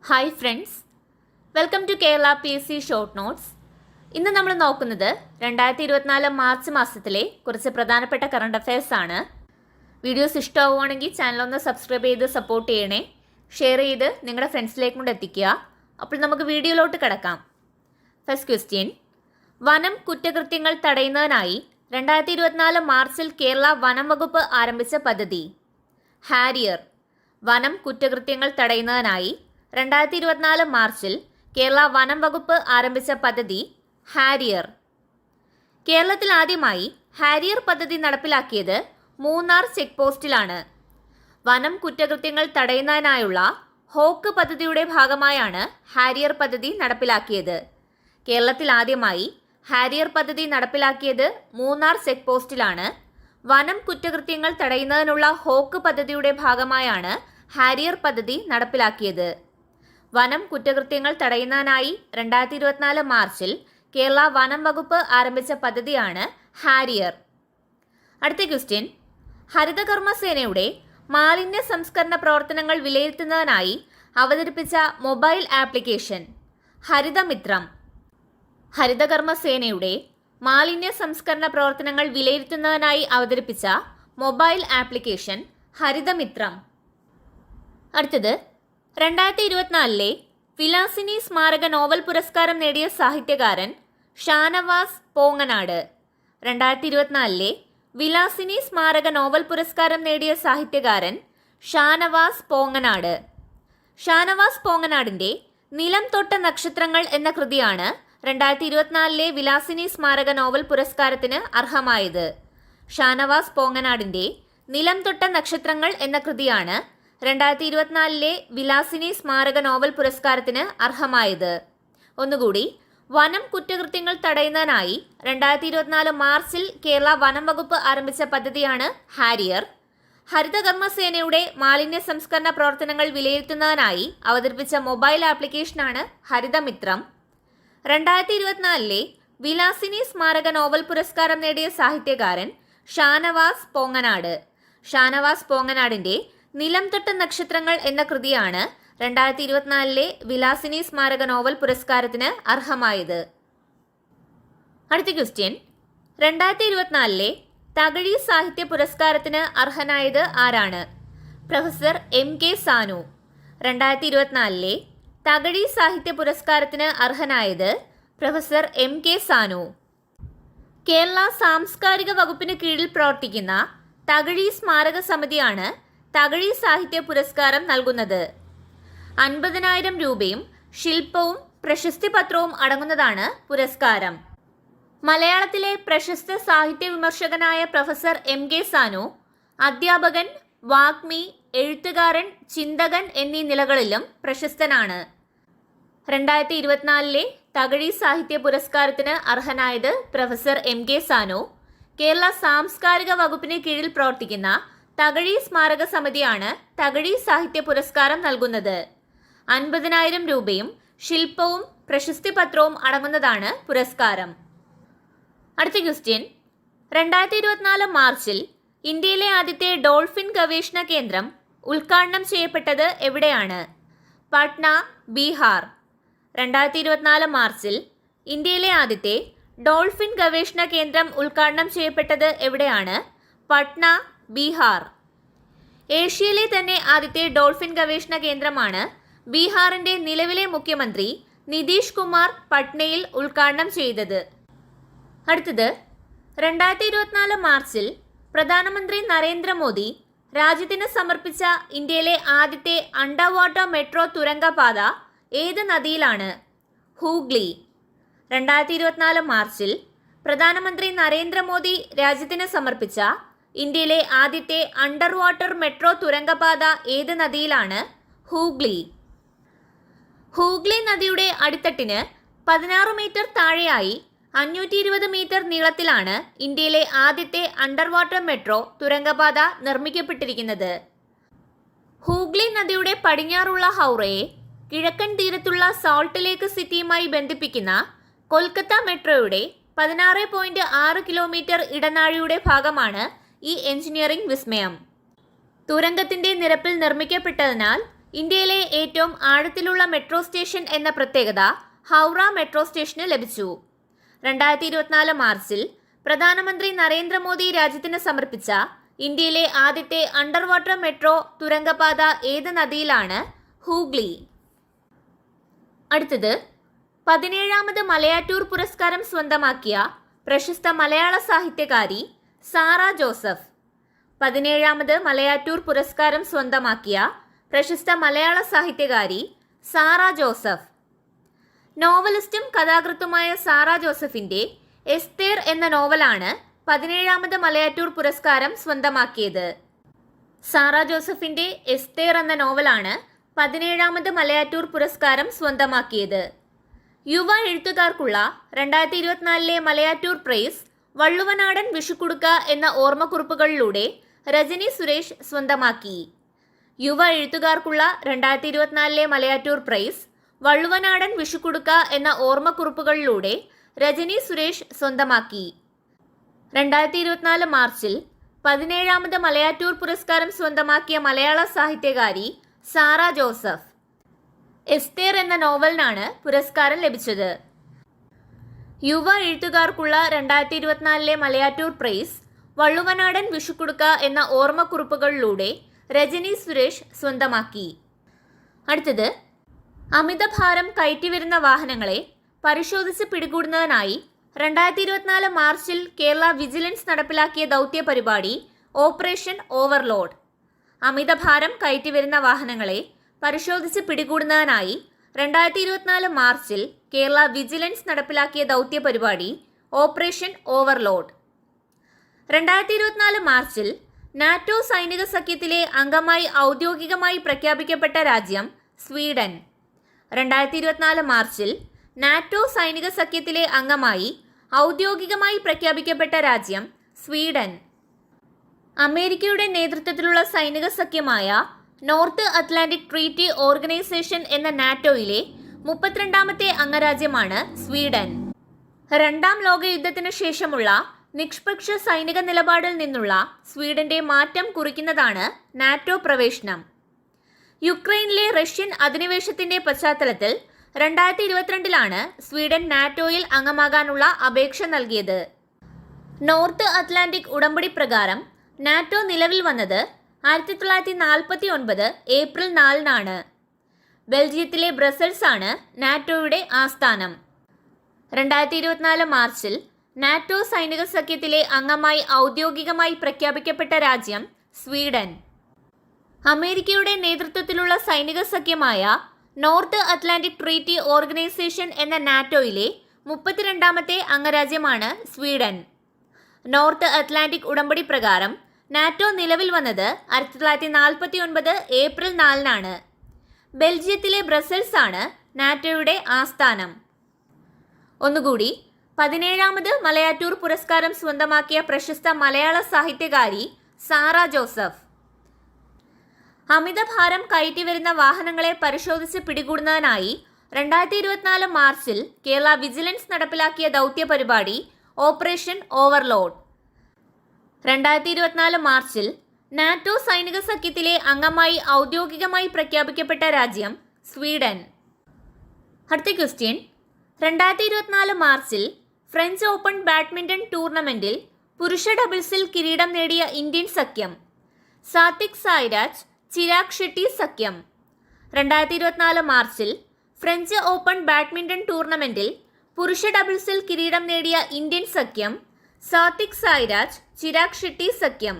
Hi friends, welcome to Kerala PSC short notes. ഇന്ന് നമ്മൾ നോക്കുന്നത് 2024 മാർച്ച് മാസത്തിലെ കുറച്ച് പ്രധാനപ്പെട്ട കറണ്ട് അഫയേഴ്സ് ആണ്. വീഡിയോസ് ഇഷ്ടമാവുകയാണെങ്കിൽ ചാനലൊന്ന് സബ്സ്ക്രൈബ് ചെയ്ത് സപ്പോർട്ട് ചെയ്യണേ, ഷെയർ ചെയ്ത് നിങ്ങളുടെ ഫ്രണ്ട്സിലേക്ക് കൊണ്ട് എത്തിക്കുക. അപ്പോൾ നമുക്ക് വീഡിയോയിലോട്ട് കിടക്കാം. ഫസ്റ്റ് ക്വസ്റ്റ്യൻ, വനം കുറ്റകൃത്യങ്ങൾ തടയുന്നതിനായി 2024 മാർച്ചിൽ കേരള വനം വകുപ്പ് ആരംഭിച്ച പദ്ധതി. ഹാരിയർ. വനം കുറ്റകൃത്യങ്ങൾ തടയുന്നതിനായി 2024 മാർച്ചിൽ കേരള വനം വകുപ്പ് ആരംഭിച്ച പദ്ധതി ഹാരിയർ. കേരളത്തിൽ ആദ്യമായി ഹാരിയർ പദ്ധതി നടപ്പിലാക്കിയത് മൂന്നാർ ചെക്ക് പോസ്റ്റിലാണ്. വനം കുറ്റകൃത്യങ്ങൾ തടയുന്നതിനായുള്ള ഹോക്ക് പദ്ധതിയുടെ ഭാഗമായാണ് ഹാരിയർ പദ്ധതി നടപ്പിലാക്കിയത്. കേരളത്തിൽ ആദ്യമായി ഹാരിയർ പദ്ധതി നടപ്പിലാക്കിയത് മൂന്നാർ ചെക്ക് പോസ്റ്റിലാണ്. വനം കുറ്റകൃത്യങ്ങൾ തടയുന്നതിനുള്ള ഹോക്ക് പദ്ധതിയുടെ ഭാഗമായാണ് ഹാരിയർ പദ്ധതി നടപ്പിലാക്കിയത്. വനം കുറ്റകൃത്യങ്ങൾ തടയുന്നതിനായി 2024 മാർച്ചിൽ കേരള വനം വകുപ്പ് ആരംഭിച്ച പദ്ധതിയാണ് ഹാരിയർ. അടുത്ത ക്വസ്റ്റ്യൻ, ഹരിതകർമ്മസേനയുടെ മാലിന്യ സംസ്കരണ പ്രവർത്തനങ്ങൾ വിലയിരുത്തുന്നതിനായി അവതരിപ്പിച്ച മൊബൈൽ ആപ്ലിക്കേഷൻ ഹരിതമിത്രം. ഹരിതകർമ്മസേനയുടെ മാലിന്യ സംസ്കരണ പ്രവർത്തനങ്ങൾ വിലയിരുത്തുന്നതിനായി അവതരിപ്പിച്ച മൊബൈൽ ആപ്ലിക്കേഷൻ ഹരിതമിത്രം. അടുത്തത്, 2024 വിലാസിനി സ്മാരക നോവൽ പുരസ്കാരം നേടിയ സാഹിത്യകാരൻ ഷാനവാസ് പോങ്ങനാട്. 2024 വിലാസിനി സ്മാരക നോവൽ പുരസ്കാരം നേടിയ സാഹിത്യകാരൻ ഷാനവാസ് പോങ്ങനാട്. ഷാനവാസ് പോങ്ങനാടിൻ്റെ നിലം തൊട്ട നക്ഷത്രങ്ങൾ എന്ന കൃതിയാണ് 2024 വിലാസിനി സ്മാരക നോവൽ പുരസ്കാരത്തിന് അർഹമായത്. ഷാനവാസ് പോങ്ങനാടിൻ്റെ നിലം തൊട്ട നക്ഷത്രങ്ങൾ എന്ന കൃതിയാണ് 2024 വിലാസിനി സ്മാരക നോവൽ പുരസ്കാരത്തിന് അർഹമായത്. ഒന്നുകൂടി, വനം കുറ്റകൃത്യങ്ങൾ തടയുന്നതിനായി 2024 മാർച്ചിൽ കേരള വനം വകുപ്പ് ആരംഭിച്ച പദ്ധതിയാണ് ഹാരിയർ. ഹരിതകർമ്മസേനയുടെ മാലിന്യ സംസ്കരണ പ്രവർത്തനങ്ങൾ വിലയിരുത്തുന്നതിനായി അവതരിപ്പിച്ച മൊബൈൽ ആപ്ലിക്കേഷനാണ് ഹരിതമിത്രം. 2024 വിലാസിനി സ്മാരക നോവൽ പുരസ്കാരം നേടിയ സാഹിത്യകാരൻ ഷാനവാസ് പോങ്ങനാട്. ഷാനവാസ് പോങ്ങനാടിൻ്റെ നിലം തൊട്ട നക്ഷത്രങ്ങൾ എന്ന കൃതിയാണ് 2024 വിലാസിനി സ്മാരക നോവൽ പുരസ്കാരത്തിന് അർഹമായത്. അടുത്ത ക്വസ്റ്റ്യൻ, 2024 തകഴി സാഹിത്യ പുരസ്കാരത്തിന് അർഹനായത് ആരാണ്? Professor MK Sanu. 2024 തകഴി സാഹിത്യ പുരസ്കാരത്തിന് അർഹനായത് പ്രൊഫസർ MK സാനു. കേരള സാംസ്കാരിക വകുപ്പിന് കീഴിൽ പ്രവർത്തിക്കുന്ന തകഴി സ്മാരക സമിതിയാണ് തകഴി സാഹിത്യ പുരസ്കാരം നൽകുന്നത്. 50,000 രൂപയും ശില്പവും പ്രശസ്തി പത്രവും അടങ്ങുന്നതാണ് പുരസ്കാരം. മലയാളത്തിലെ പ്രശസ്ത സാഹിത്യ വിമർശകനായ പ്രൊഫസർ MK സാനു അധ്യാപകൻ, വാഗ്മി, എഴുത്തുകാരൻ, ചിന്തകൻ എന്നീ നിലകളിലും പ്രശസ്തനാണ്. 2024 തകഴി സാഹിത്യ പുരസ്കാരത്തിന് അർഹനായത് പ്രൊഫസർ MK സാനു. കേരള സാംസ്കാരിക വകുപ്പിന് കീഴിൽ പ്രവർത്തിക്കുന്ന തകഴി സ്മാരക സമിതിയാണ് തകഴി സാഹിത്യ പുരസ്കാരം നൽകുന്നത്. 50,000 രൂപയും ശില്പവും പ്രശസ്തി പത്രവും അടങ്ങുന്നതാണ് പുരസ്കാരം. അടുത്ത ക്വസ്റ്റ്യൻ, 2024 മാർച്ചിൽ ഇന്ത്യയിലെ ആദ്യത്തെ ഡോൾഫിൻ ഗവേഷണ കേന്ദ്രം ഉദ്ഘാടനം ചെയ്യപ്പെട്ടത് എവിടെയാണ്? പട്ന, ബീഹാർ. 2024 മാർച്ചിൽ ഇന്ത്യയിലെ ആദ്യത്തെ ഡോൾഫിൻ ഗവേഷണ കേന്ദ്രം ഉദ്ഘാടനം ചെയ്യപ്പെട്ടത് എവിടെയാണ്? പട്ന, ബീഹാർ. ഏഷ്യയിലെ തന്നെ ആദ്യത്തെ ഡോൾഫിൻ ഗവേഷണ കേന്ദ്രമാണ് ബീഹാറിൻ്റെ നിലവിലെ മുഖ്യമന്ത്രി നിതീഷ് കുമാർ പട്നയിൽ ഉദ്ഘാടനം ചെയ്തത്. അടുത്തത്, 2024 മാർച്ചിൽ പ്രധാനമന്ത്രി നരേന്ദ്രമോദി രാജ്യത്തിന് സമർപ്പിച്ച ഇന്ത്യയിലെ ആദ്യത്തെ അണ്ടർ വാട്ടർ മെട്രോ തുരങ്കപാത ഏത് നദിയിലാണ്? ഹൂഗ്ലി. 2024 മാർച്ചിൽ പ്രധാനമന്ത്രി നരേന്ദ്രമോദി രാജ്യത്തിന് സമർപ്പിച്ച ഇന്ത്യയിലെ ആദ്യത്തെ അണ്ടർ വാട്ടർ മെട്രോ തുരങ്കപാത ഏത് നദിയിലാണ്? ഹൂഗ്ലി. ഹൂഗ്ലി നദിയുടെ അടിത്തട്ടിന് 16 മീറ്റർ താഴെയായി 520 മീറ്റർ നീളത്തിലാണ് ഇന്ത്യയിലെ ആദ്യത്തെ അണ്ടർ വാട്ടർ മെട്രോ തുരങ്കപാത നിർമ്മിക്കപ്പെട്ടിരിക്കുന്നത്. ഹൂഗ്ലി നദിയുടെ പടിഞ്ഞാറുള്ള ഹൗറയെ കിഴക്കൻ തീരത്തുള്ള സോൾട്ട് ലേക്ക് സിറ്റിയുമായി ബന്ധിപ്പിക്കുന്ന കൊൽക്കത്ത മെട്രോയുടെ 16.6 കിലോമീറ്റർ ഇടനാഴിയുടെ ഭാഗമാണ് ഈ എഞ്ചിനീയറിംഗ് വിസ്മയം. തുരങ്കത്തിന്റെ നിരപ്പിൽ നിർമ്മിക്കപ്പെട്ടതിനാൽ ഇന്ത്യയിലെ ഏറ്റവും ആഴത്തിലുള്ള മെട്രോ സ്റ്റേഷൻ എന്ന പ്രത്യേകത ഹൗറ മെട്രോ സ്റ്റേഷന് ലഭിച്ചു. 2024 മാർച്ചിൽ പ്രധാനമന്ത്രി നരേന്ദ്രമോദി രാജ്യത്തിന് സമർപ്പിച്ച ഇന്ത്യയിലെ ആദ്യത്തെ അണ്ടർ വാട്ടർ മെട്രോ തുരങ്കപാത ഏത് നദിയിലാണ്? ഹൂഗ്ലി. അടുത്തത് 17ാമത് മലയാറ്റൂർ പുരസ്കാരം സ്വന്തമാക്കിയ പ്രശസ്ത മലയാള സാഹിത്യകാരി സാറ ജോസഫ്. 17ാമത് മലയാറ്റൂർ പുരസ്കാരം സ്വന്തമാക്കിയ പ്രശസ്ത മലയാള സാഹിത്യകാരി സാറ ജോസഫ്. നോവലിസ്റ്റും കഥാകൃത്തുമായ സാറ ജോസഫിന്റെ എസ്തേർ എന്ന നോവലാണ് 17ാമത് മലയാറ്റൂർ പുരസ്കാരം സ്വന്തമാക്കിയത്. സാറ ജോസഫിന്റെ എസ്തേർ എന്ന നോവലാണ് 17ാമത് മലയാറ്റൂർ പുരസ്കാരം സ്വന്തമാക്കിയത്. യുവ എഴുത്തുകാർക്കുള്ള 2024 മലയാറ്റൂർ പ്രൈസ് വള്ളുവനാടൻ വിഷുക്കുടുക്ക എന്ന ഓർമ്മക്കുറിപ്പുകളിലൂടെ രജനി സുരേഷ് സ്വന്തമാക്കി. യുവ എഴുത്തുകാർക്കുള്ള 2024 മലയാറ്റൂർ പ്രൈസ് വള്ളുവനാടൻ വിഷുക്കുടുക്ക എന്ന ഓർമ്മക്കുറിപ്പുകളിലൂടെ രജനി സുരേഷ് സ്വന്തമാക്കി. 2024 മാർച്ചിൽ 17ാമത് മലയാറ്റൂർ പുരസ്കാരം സ്വന്തമാക്കിയ മലയാള സാഹിത്യകാരി സാറ ജോസഫ്. എസ്തേർ എന്ന നോവലിനാണ് പുരസ്കാരം ലഭിച്ചത്. യുവ എഴുത്തുകാർക്കുള്ള 2024 മലയാറ്റൂർ പ്രൈസ് വള്ളുവനാടൻ വിഷുക്കുടുക്ക എന്ന ഓർമ്മക്കുറിപ്പുകളിലൂടെ രജനി സുരേഷ് സ്വന്തമാക്കി. അടുത്തത് അമിതഭാരം കയറ്റിവരുന്ന വാഹനങ്ങളെ പരിശോധിച്ച് പിടികൂടുന്നതിനായി 2024 മാർച്ചിൽ കേരള വിജിലൻസ് നടപ്പിലാക്കിയ ദൗത്യ പരിപാടി ഓപ്പറേഷൻ ഓവർലോഡ്. അമിതഭാരം കയറ്റിവരുന്ന വാഹനങ്ങളെ പരിശോധിച്ച് പിടികൂടുന്നതിനായി 2024 മാർച്ചിൽ കേരള വിജിലൻസ് നടപ്പിലാക്കിയ ദൗത്യ പരിപാടി ഓപ്പറേഷൻ ഓവർലോഡ്. 2024 മാർച്ചിൽ നാറ്റോ സൈനിക സഖ്യത്തിലെ അംഗമായി ഔദ്യോഗികമായി പ്രഖ്യാപിക്കപ്പെട്ട രാജ്യം സ്വീഡൻ. 2024 മാർച്ചിൽ നാറ്റോ സൈനിക സഖ്യത്തിലെ അംഗമായി ഔദ്യോഗികമായി പ്രഖ്യാപിക്കപ്പെട്ട രാജ്യം സ്വീഡൻ. അമേരിക്കയുടെ നേതൃത്വത്തിലുള്ള സൈനിക സഖ്യമായ നോർത്ത് അറ്റ്ലാന്റിക് ട്രീറ്റി ഓർഗനൈസേഷൻ എന്ന നാറ്റോയിലെ 32ാമത്തെ അംഗരാജ്യമാണ് സ്വീഡൻ. രണ്ടാം ലോകയുദ്ധത്തിന് ശേഷമുള്ള നിഷ്പക്ഷ സൈനിക നിലപാടിൽ നിന്നുള്ള സ്വീഡന്റെ മാറ്റം കുറിക്കുന്നതാണ് നാറ്റോ പ്രവേശനം. യുക്രൈനിലെ റഷ്യൻ അധിനിവേശത്തിന്റെ പശ്ചാത്തലത്തിൽ 2022 സ്വീഡൻ നാറ്റോയിൽ അംഗമാകാനുള്ള അപേക്ഷ നൽകിയത്. നോർത്ത് അറ്റ്ലാന്റിക് ഉടമ്പടി പ്രകാരം നാറ്റോ നിലവിൽ വന്നത് 1949 ഏപ്രിൽ 4 ബെൽജിയത്തിലെ ബ്രസൽസ് ആണ് നാറ്റോയുടെ ആസ്ഥാനം. 2024 മാർച്ചിൽ നാറ്റോ സൈനിക സഖ്യത്തിലെ അംഗമായി ഔദ്യോഗികമായി പ്രഖ്യാപിക്കപ്പെട്ട രാജ്യം സ്വീഡൻ. അമേരിക്കയുടെ നേതൃത്വത്തിലുള്ള സൈനിക സഖ്യമായ നോർത്ത് അറ്റ്ലാന്റിക് ട്രീറ്റി ഓർഗനൈസേഷൻ എന്ന നാറ്റോയിലെ 32ാമത്തെ അംഗരാജ്യമാണ് സ്വീഡൻ. നോർത്ത് അറ്റ്ലാന്റിക് ഉടമ്പടി പ്രകാരം നാറ്റോ നിലവിൽ വന്നത് 1949 ഏപ്രിൽ 4 ബെൽജിയത്തിലെ ബ്രസൽസ് ആണ് നാറ്റോയുടെ ആസ്ഥാനം. ഒന്നുകൂടി, 17ാമത് മലയാറ്റൂർ പുരസ്കാരം സ്വന്തമാക്കിയ പ്രശസ്ത മലയാള സാഹിത്യകാരി സാറ ജോസഫ്. അമിതഭാരം കയറ്റിവരുന്ന വാഹനങ്ങളെ പരിശോധിച്ച് പിടികൂടുന്നതിനായി 2024 മാർച്ചിൽ കേരള വിജിലൻസ് നടപ്പിലാക്കിയ ദൗത്യ പരിപാടി ഓപ്പറേഷൻ ഓവർലോഡ്. 2024 മാർച്ചിൽ നാറ്റോ സൈനിക സഖ്യത്തിലെ അംഗമായി ഔദ്യോഗികമായി പ്രഖ്യാപിക്കപ്പെട്ട രാജ്യം സ്വീഡൻ. അടുത്ത ക്വസ്റ്റ്യൻ, 2024 മാർച്ചിൽ ഫ്രഞ്ച് ഓപ്പൺ ബാഡ്മിന്റൺ ടൂർണമെന്റിൽ പുരുഷ ഡബിൾസിൽ കിരീടം നേടിയ ഇന്ത്യൻ സഖ്യം സാത്വിക് സായിരാജ് ചിരാഗ് ഷെട്ടി സഖ്യം. 2024 മാർച്ചിൽ ഫ്രഞ്ച് ഓപ്പൺ ബാഡ്മിന്റൺ ടൂർണമെന്റിൽ പുരുഷ ഡബിൾസിൽ കിരീടം നേടിയ ഇന്ത്യൻ സഖ്യം സാത്വിക് സായിരാജ് ചിരാഗ് ഷെട്ടി സഖ്യം.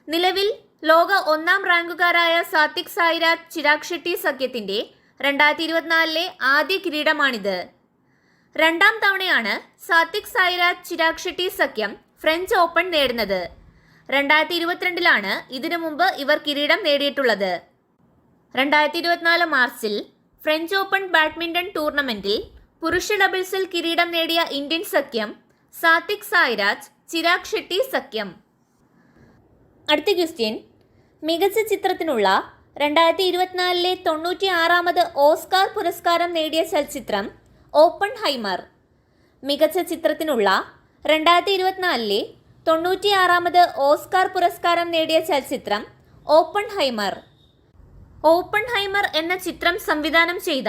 നിലവിൽ ലോക 1ാം റാങ്കുകാരായ സാത്വിക് സായിരാജ് ചിരാഗ് ഷെട്ടി സഖ്യത്തിന്റെ 2024 ആദ്യ കിരീടമാണിത്. രണ്ടാം തവണയാണ് സാത്വിക് സായിരാജ് ചിരാഗ് ഷെട്ടി സഖ്യം ഫ്രഞ്ച് ഓപ്പൺ നേടുന്നത്. 2022 ഇതിനു മുമ്പ് ഇവർ കിരീടം നേടിയിട്ടുള്ളത്. 2024 മാർച്ചിൽ ഫ്രഞ്ച് ഓപ്പൺ ബാഡ്മിന്റൺ ടൂർണമെന്റിൽ പുരുഷ ഡബിൾസിൽ കിരീടം നേടിയ ഇന്ത്യൻ സഖ്യം സാത്വിക് സായിരാജ് ചിരാഗ് ഷെട്ടി സഖ്യം. അടുത്ത ക്വസ്റ്റ്യൻ, മികച്ച ചിത്രത്തിനുള്ള 2024 96ാമത് ഓസ്കാർ പുരസ്കാരം നേടിയ ചലച്ചിത്രം ഓപ്പൺഹൈമർ. മികച്ച ചിത്രത്തിനുള്ള 2024 96ാമത് ഓസ്കാർ പുരസ്കാരം നേടിയ ചലച്ചിത്രം ഓപ്പൺഹൈമർ. ഓപ്പൺഹൈമർ എന്ന ചിത്രം സംവിധാനം ചെയ്ത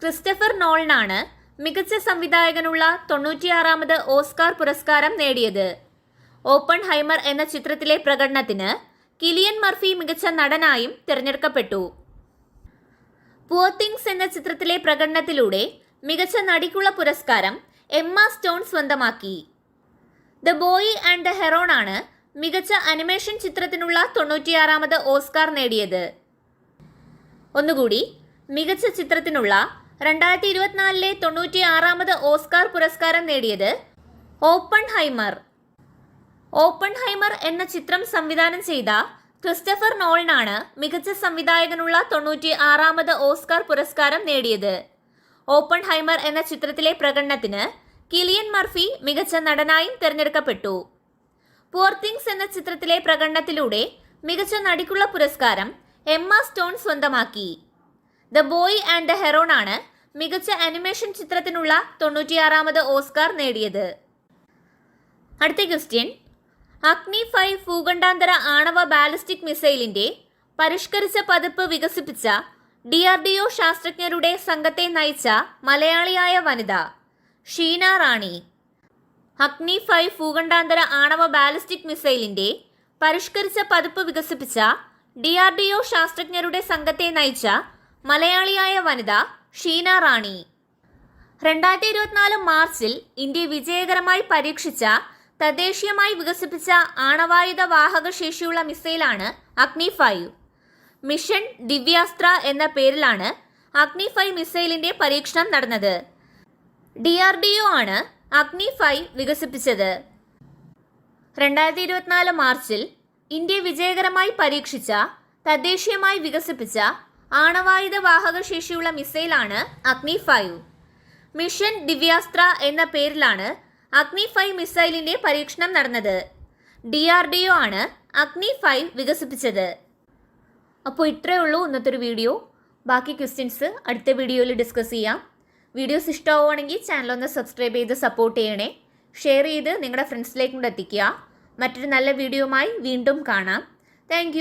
ക്രിസ്റ്റഫർ നോളനാണ് മികച്ച സംവിധായകനുള്ള 96ാമത് ഓസ്കാർ പുരസ്കാരം നേടിയത്. ഓപ്പൺഹൈമർ എന്ന ചിത്രത്തിലെ പ്രകടനത്തിന് കിലിയൻ മർഫി മികച്ച നടനായും തിരഞ്ഞെടുക്കപ്പെട്ടു. പുവർ തിങ്സ് എന്ന ചിത്രത്തിലെ പ്രകടനത്തിലൂടെ മികച്ച നടിക്കുള്ള പുരസ്കാരം എമ്മ സ്റ്റോൺ സ്വന്തമാക്കി. The boy and the heron ആണ് മികച്ച അനിമേഷൻ ചിത്രത്തിനുള്ള 96ാമത് ഓസ്കാർ നേടിയത്. ഒന്നുകൂടി, മികച്ച ചിത്രത്തിനുള്ള 2024 96ാമത് ഓസ്കാർ പുരസ്കാരം നേടിയത് ഓപ്പൺഹൈമർ. ഓപ്പൺഹൈമർ എന്ന ചിത്രം സംവിധാനം ചെയ്ത ക്രിസ്റ്റഫർ നോളനാണ് മികച്ച സംവിധായകനുള്ള 96ാമത് ഓസ്കാർ പുരസ്കാരം നേടിയത്. ഓപ്പൺഹൈമർ എന്ന ചിത്രത്തിലെ പ്രകടനത്തിന് കിലിയൻ മർഫി മികച്ച നടനായും തിരഞ്ഞെടുക്കപ്പെട്ടു. പുവർ തിങ്സ് എന്ന ചിത്രത്തിലെ പ്രകടനത്തിലൂടെ മികച്ച നടിക്കുള്ള പുരസ്കാരം എമ്മ സ്റ്റോൺ സ്വന്തമാക്കി. The boy and the heron ആണ് മികച്ച അനിമേഷൻ ചിത്രത്തിനുള്ള 96ാമത് ഓസ്കാർ നേടിയത്. അടുത്ത ക്വസ്റ്റ്യൻ, അഗ്നി 5 ഭൂഖണ്ഡാന്തര ആണവ ബാലിസ്റ്റിക് മിസൈലിന്റെ പരിഷ്കരിച്ച പതിപ്പ് വികസിപ്പിച്ച DRDO ശാസ്ത്രജ്ഞരുടെ സംഘത്തെ നയിച്ച മലയാളിയായ വനിത ഷീന റാണി. അഗ്നി 5 ഭൂഖണ്ഡാന്തര ആണവ ബാലിസ്റ്റിക് മിസൈലിന്റെ പരിഷ്കരിച്ച പതിപ്പ് വികസിപ്പിച്ച DRDO ശാസ്ത്രജ്ഞരുടെ സംഘത്തെ നയിച്ച മലയാളിയായ വനിത ഷീന റാണി. 2024 മാർച്ചിൽ ഇന്ത്യ വിജയകരമായി പരീക്ഷിച്ച തദ്ദേശീയമായി വികസിപ്പിച്ച ആണവായുധ വാഹക ശേഷിയുള്ള മിസൈലാണ് അഗ്നി 5. മിഷൻ ദിവ്യാസ്ത്ര എന്ന പേരിലാണ് അഗ്നി 5 മിസൈലിന്റെ പരീക്ഷണം നടന്നത്. DRDO ആണ് അഗ്നി 5 വികസിപ്പിച്ചത്. 2024 മാർച്ചിൽ ഇന്ത്യ വിജയകരമായി പരീക്ഷിച്ച തദ്ദേശീയമായി വികസിപ്പിച്ച ആണവായുധ വാഹക ശേഷിയുള്ള മിസൈലാണ് അഗ്നി 5. മിഷൻ ദിവ്യാസ്ത്ര എന്ന പേരിലാണ് അഗ്നി 5 മിസൈലിന്റെ പരീക്ഷണം നടന്നത്. DRDO ആണ് അഗ്നി 5 വികസിപ്പിച്ചത്. അപ്പോൾ ഇത്രയേ ഉള്ളൂ ഇന്നത്തെ ഒരു വീഡിയോ. ബാക്കി ക്വസ്റ്റ്യൻസ് അടുത്ത വീഡിയോയിൽ ഡിസ്കസ് ചെയ്യാം. വീഡിയോസ് ഇഷ്ടമാവുകയാണെങ്കിൽ ചാനലൊന്ന് സബ്സ്ക്രൈബ് ചെയ്ത് സപ്പോർട്ട് ചെയ്യണേ. ഷെയർ ചെയ്ത് നിങ്ങളുടെ ഫ്രണ്ട്സിലേക്കും കൂടെ എത്തിക്കുക. മറ്റൊരു നല്ല വീഡിയോയുമായി വീണ്ടും കാണാം. താങ്ക്